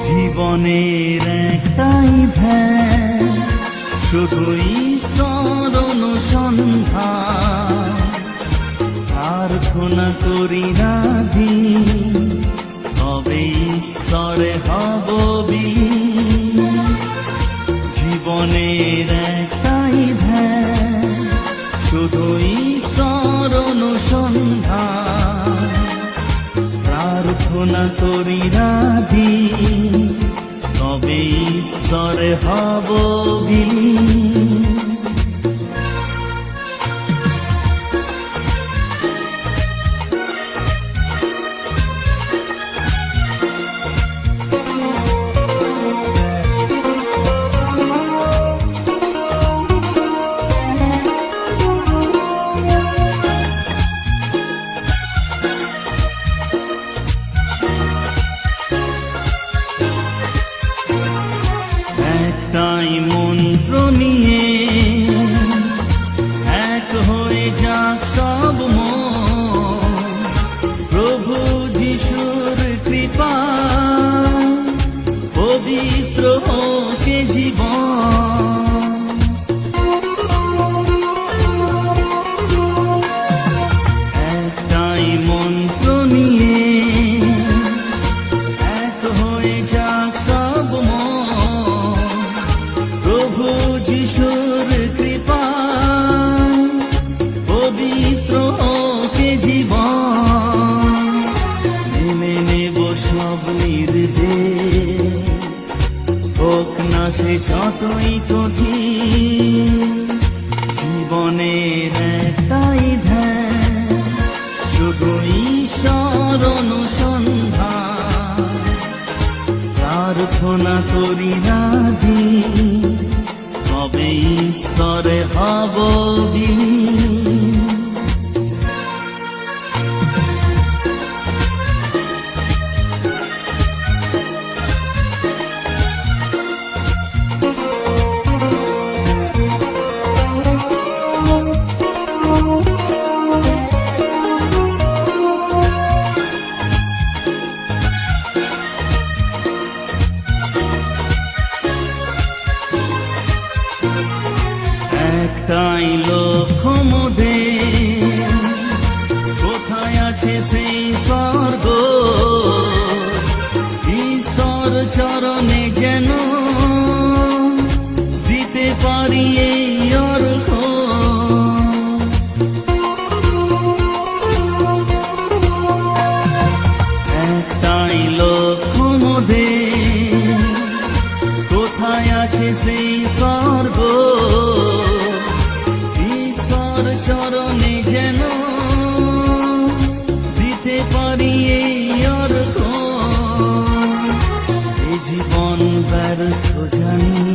জীবনের একটাই ধ্যান, শুধু ঈশ্বর অনুসন্ধান। প্রার্থনা করি রাধি, তবে ঈশ্বরে হব বিলীন। জীবনের একটাই ধ্যান, শুধু ঈশ্বর অনুসন্ধান। প্রার্থনা করি রাধি, তবে ঈশ্বরে হব বিলীন। একটাই মন্ত্র নিয়ে এক হয়ে যাক সব মন, প্রভু যিশুর কৃপা পবিত্র হোকে জীবন। একটাই মন্ত্র নিয়ে এক হয়ে যাক সব মন, প্রভু যিশুর কৃপা পবিত্র হোকে জীবন। মেনে নেব সব নির্দেশ, হোক না সে যতই কঠিন। জীবনের একটাই ধ্যান, শুধু ঈশ্বর অনুসন্ধান। প্রার্থনা করি রাধি, তবে ঈশ্বরে হব বিলীন। একটাই লক্ষ্য মোদের, কোথায় আছে সেই স্বর্গ? ঈশ্বর চরণে যেন দিতে পারি এই অর্ঘ। একটাই লক্ষ্য মোদের, কোথায় আছে সেই স্বর্গ? ঈশ্বর চরণে যেন দিতে পারি এই অর্ঘ। এ জীবন ব্যর্থ জানি,